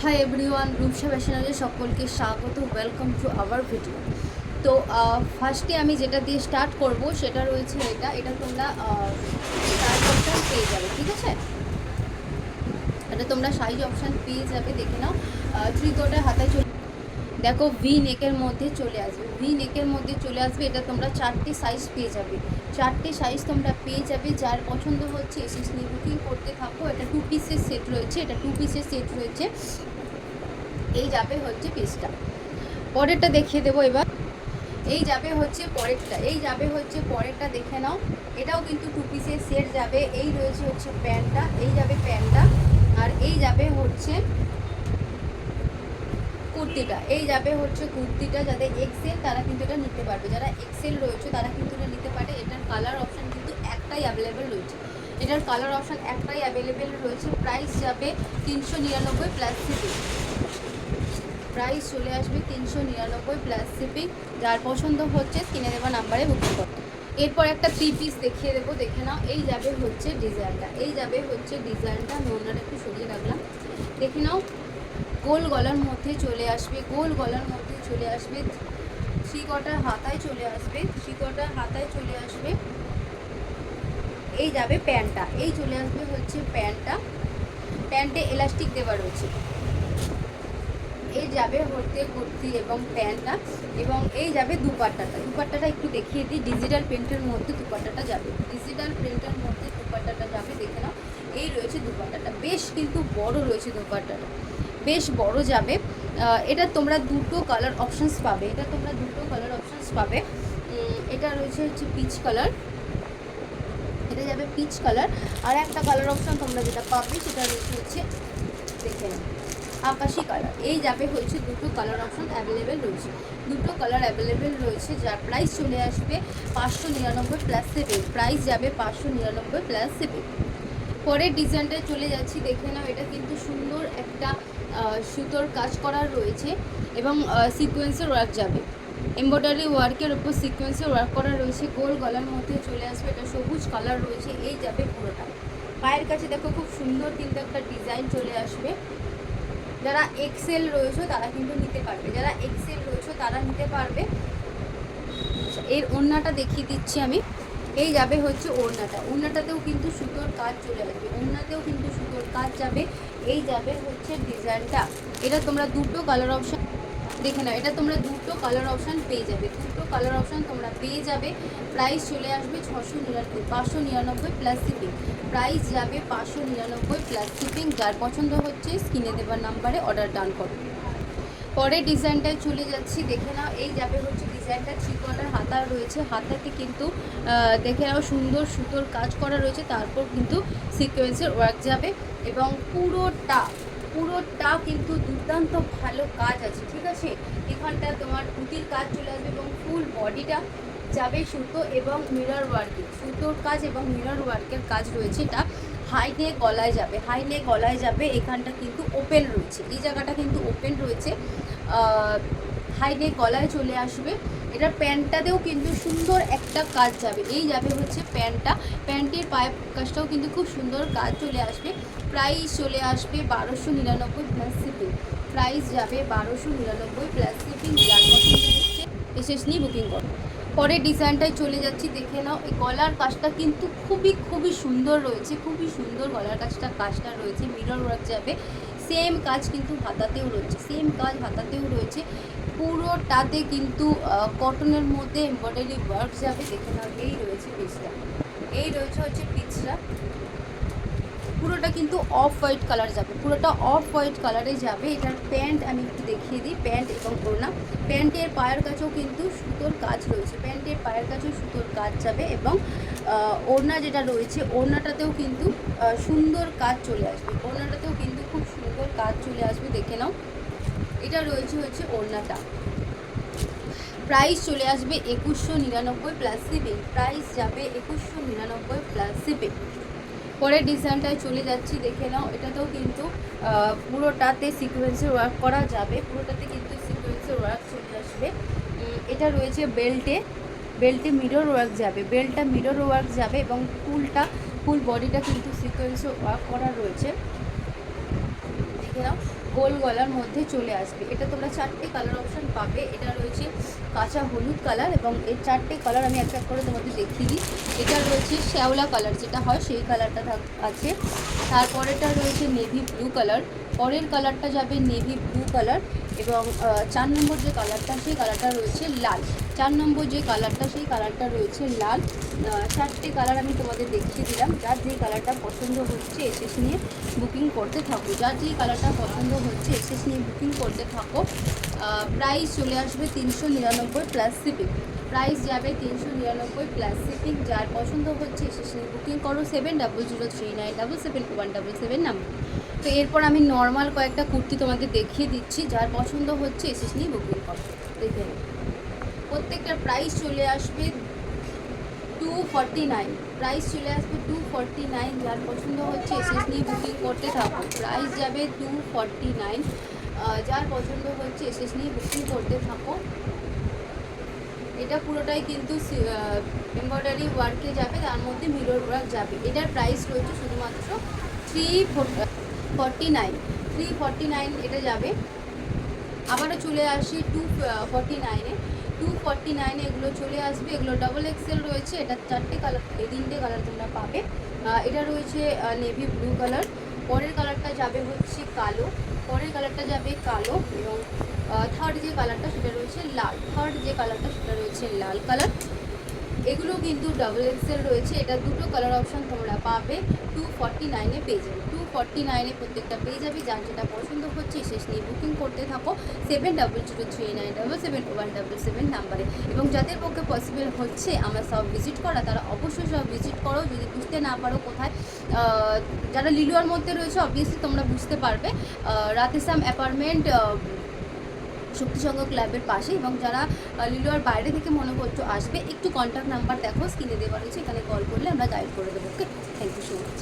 Hi everyone, Rupsa ফ্যাশনারে সকলকে স্বাগত। Welcome to our video. তো ফার্স্টে আমি যেটা দিয়ে স্টার্ট করব সেটা রয়েছে এটা তোমরা সাইজ অপশান পেয়ে যাবে, ঠিক আছে? এটা তোমরা সাইজ অপশান পেয়ে যাবে, দেখে নাও। 3/4 হাতায় চলে, দেখো ভি নেকের মধ্যে চলে আসবে, ভি নেকের মধ্যে চলে আসবে। এটা তোমরা 4টে সাইজ পেয়ে যাবে, 4টে সাইজ তোমরা পেয়ে যাবে। যার পছন্দ হচ্ছে এসএস নিয়ে বুকিং করতে থাকো। এটা 2 পিসের সেট রয়েছে, এটা 2 পিসের সেট রয়েছে। এই যাবে হচ্ছে পিসটা, পরেরটা দেখিয়ে দেবো এবার। এই যাবে হচ্ছে পরেরটা, দেখে নাও। এটাও কিন্তু 2 পিসের সেট যাবে। এই রয়েছে হচ্ছে প্যান্টটা, এই যাবে প্যান্টটা, আর এই যাবে হচ্ছে কুর্তিটা, এই যাবে হচ্ছে কুর্তিটা। যাদের এক্সেল তারা কিন্তু এটা নিতে পারবে, যারা এক্সেল রয়েছে তারা কিন্তু এটা নিতে পারে। এটার কালার অপশান কিন্তু একটাই অ্যাভেলেবেল রয়েছে, প্রাইস যাবে 399 প্লাস শিপিং, প্রাইস চলে আসবে 399 প্লাস শিপিং। যার পছন্দ হচ্ছে কিনে দেওয়া নাম্বারে বুকিং করো। এরপর একটা 3 পিস দেখিয়ে দেবো, দেখে নাও। এই যাবে হচ্ছে ডিজাইনটা, আমি ওনার একটু সরিয়ে রাখলাম, দেখে নাও। গোল গলার মধ্যে চলে আসবে, 3/4 হাতায় চলে আসবে, এই যাবে প্যান্টটা, এই চলে আসবে হচ্ছে প্যান্টে এলাস্টিক দেওয়া রয়েছে। এই যাবে হচ্ছে কুর্তি এবং প্যান্টটা, এবং এই যাবে দুপাট্টাটা একটু দেখিয়ে দিই। ডিজিটাল প্রিন্টের মধ্যে দুপাট্টাটা যাবে, দেখে নাও। এই রয়েছে দুপাট্টাটা, বেশ কিন্তু বড় রয়েছে দুপাট্টাটা, বেশ বড় যাবে। এটা তোমরা দুটো কালার অপশানস পাবে, এটা রয়েছে হচ্ছে পিচ কালার, এটা যাবে পিচ কালার। আর একটা কালার অপশান তোমরা যেটা পাবে সেটা রয়েছে হচ্ছে, দেখে নাও, আকাশি কালার। এই যাবে হচ্ছে দুটো কালার অপশান অ্যাভেলেবেল রয়েছে, যার প্রাইস চলে আসবে 599 প্লাস শিপিং, প্রাইস যাবে 599 প্লাস শিপিং। পরের ডিজাইনটায় চলে যাচ্ছি, দেখে নাও। এটা কিন্তু সুন্দর একটা সুতোর কাজ করা রয়েছে এবং সিকোয়েন্সের ওয়ার্ক যাবে, এমব্রয়ডারি ওয়ার্কের উপর সিকোয়েন্সের ওয়ার্ক করা রয়েছে। গোল গলার মধ্যে চলে আসবে, এটা সবুজ কালার রয়েছে। এই যাবে পুরোটা, পায়ের কাছে দেখো খুব সুন্দর কিন্তু একটা ডিজাইন চলে আসবে। যারা এক্সেল রয়েছে তারা কিন্তু নিতে পারবে, এর ওড়নাটা দেখিয়ে দিচ্ছি আমি। এই যাবে হচ্ছে ওড়নাটাতেও কিন্তু সুতোর কাজ চলে আসবে, যাবে। এই যাবে হচ্ছে ডিজাইনটা। এটা তোমরা দুটো কালার অপশান, দেখে নাও। এটা তোমরা দুটো কালার অপশান পেয়ে যাবে, প্রাইস চলে আসবে 599 প্লাস শিপিং, প্রাইস যাবে 599 প্লাস শিপিং। যার পছন্দ হচ্ছে স্ক্রিনে দেওয়ার নাম্বারে অর্ডার ডান করো। পরের ডিজাইনটায় চলে যাচ্ছি, দেখে নাও। এই যাবে হচ্ছে ডিজাইনটা, 3/4 হাতা রয়েছে, হাতাতে কিন্তু দেখে নাও সুন্দর সুতোর কাজ করা রয়েছে, তারপর কিন্তু সিকোয়েন্সের ওয়ার্ক যাবে, এবং পুরোটা কিন্তু দুর্দান্ত ভালো কাজ আছে, ঠিক আছে? এখানটা তোমার পুঁতির কাজ চলে আসবে এবং ফুল বডিটা যাবে সুতো এবং মিরর ওয়ার্কে, সুতোর কাজ এবং মিরর ওয়ার্কের কাজ রয়েছে। এটা হাই নেক গলায় যাবে, এখানটা কিন্তু ওপেন রয়েছে, এই জায়গাটা কিন্তু ওপেন রয়েছে, হাই নেক গলায় চলে আসবে। এটার প্যান্টটাতেও কিন্তু সুন্দর একটা কাজ যাবে, এই যাবে হচ্ছে প্যান্টের পায়ের কাজটাও কিন্তু খুব সুন্দর কাজ চলে আসবে। প্রাইস চলে আসবে 1299 প্লাস শিপিং, প্রাইস যাবে 1299 প্লাস শিপিং। যার পছন্দ হচ্ছে এসএস নিয়ে বুকিং করো। পরের ডিজাইনটায় চলে যাচ্ছি, দেখে নাও। এই গলার কাজটা কিন্তু খুবই সুন্দর রয়েছে, গলার কাজটা রয়েছে, মিরর ওয়ার্ক যাবে। সেম কাজ কিন্তু হাতাতেও রয়েছে, পুরোটাতে কিন্তু কটনের মধ্যে এমব্রয়ডারি ওয়ার্ক যাবে, দেখে নাও। এই রয়েছে হচ্ছে পিচটা, পুরোটা কিন্তু অফ হোয়াইট কালার যাবে, যাবে। এটার প্যান্ট আমি একটু দেখিয়ে দিই, প্যান্ট এবং ওড়না। প্যান্টের পায়ের কাছেও কিন্তু সুতোর কাজ রয়েছে, যাবে, এবং ওড়না যেটা রয়েছে, ওড়নাটাতেও কিন্তু সুন্দর কাজ চলে আসবে, খুব সুন্দর কাজ চলে আসবে, দেখে নাও। এটা রয়েছে হচ্ছে ওড়নাটা, প্রাইস চলে আসবে 2199 প্লাস শিপিং, প্রাইস যাবে 2199 প্লাস শিপিং। পরের ডিজাইনটায় চলে যাচ্ছি, দেখে নাও। এটাতেও কিন্তু পুরোটাতে সিকোয়েন্সের ওয়ার্ক করা যাবে, চলে আসবে। এটা রয়েছে বেল্টে মিরর ওয়ার্ক যাবে, এবং ফুল বডিটা কিন্তু সিকোয়েন্সের ওয়ার্ক করা রয়েছে, দেখে নাও। গোল গলার মধ্যে চলে আসবে। এটা তোমরা 4টে কালার অপশান পাবে। এটা রয়েছে কাঁচা হলুদ কালার এবং এই 4টে কালার আমি এক এক করে তোমাদের দেখিয়ে দিই। এটা রয়েছে শ্যাওলা কালার, যেটা হয় সেই কালারটা আছে। তারপরেটা রয়েছে নেভি ব্লু কালার, পরের কালারটা যাবে নেভি ব্লু কালার এবং 4 নম্বর যে কালারটা সেই কালারটা রয়েছে লাল। 4 নম্বর যে কালারটা সেই কালারটা রয়েছে লাল। 4টে কালার আমি তোমাদের দেখিয়ে দিলাম। যার যেই কালারটা পছন্দ হচ্ছে এসএস নিয়ে বুকিং করতে থাকো। যার যেই কালারটা পছন্দ হচ্ছে এসএস নিয়ে বুকিং করতে থাকো। প্রাইস চলে আসবে 399 প্লাস শিপিং। প্রাইস যাবে 399 প্লাস শিপিং। যার পছন্দ হচ্ছে এসএস নিয়ে বুকিং করো 7003977177 নাম্বার। তো এরপর আমি নর্মাল কয়েকটা কুর্তি তোমাদের দেখিয়ে দিচ্ছি। যার পছন্দ হচ্ছে এসএস নিয়ে বুকিং করো। দেখে প্রত্যেকটার প্রাইস চলে আসবে 249। প্রাইস চলে আসবে 249। যার পছন্দ হচ্ছে এসএস নিয়ে বুকিং করতে থাকো। প্রাইস যাবে 249। যার পছন্দ হচ্ছে এসএস নিয়ে বুকিং করতে থাকো। এটা পুরোটাই কিন্তু এমব্রয়ডারি ওয়ার্কে যাবে, তার মধ্যে মিরর ওয়ার্ক যাবে। এটার প্রাইস রয়েছে শুধুমাত্র 349 এটা যাবে। আবারও চলে আসি 249-এ। 249-এ এগুলো চলে আসবে। এগুলো ডবল এক্সেল রয়েছে। এটা 4টে কালার, এই 3টে কালার তোমরা পাবে। এটা রয়েছে নেভি ব্লু কালার, পরের কালারটা যাবে হচ্ছে কালো, পরের কালারটা যাবে কালো এবং থার্ড যে কালারটা সেটা রয়েছে লাল। লাল কালার। এগুলো কিন্তু ডাবল এক্সেল রয়েছে। এটা দুটো কালার অপশান তোমরা পাবে। 249-এ পেয়ে যাবে। 249-এ প্রত্যেকটা পেয়ে যাবে। যার যেটা পছন্দ হচ্ছে শেষ নিয়ে বুকিং করতে থাকো 7003977177 নাম্বারে। এবং যাদের পক্ষে পসিবল হচ্ছে আমার সব ভিজিট করা, তারা অবশ্যই সব ভিজিট করো। যদি বুঝতে না পারো কোথায়, যারা লিলুয়ার মধ্যে রয়েছে অবভিয়াসলি তোমরা বুঝতে পারবে, রাতেসাম অ্যাপার্টমেন্ট শক্তিসংঘ ক্লাবের পাশে। এবং যারা লিলুয়ার বাইরে থেকে মনে করছো আসবে, একটু কন্ট্যাক্ট নাম্বার দেখো স্ক্রিনে দেওয়া রয়েছে, এখানে কল করলে আমরা গাইড করে দেবো। ওকে, থ্যাংক ইউ সো মাচ।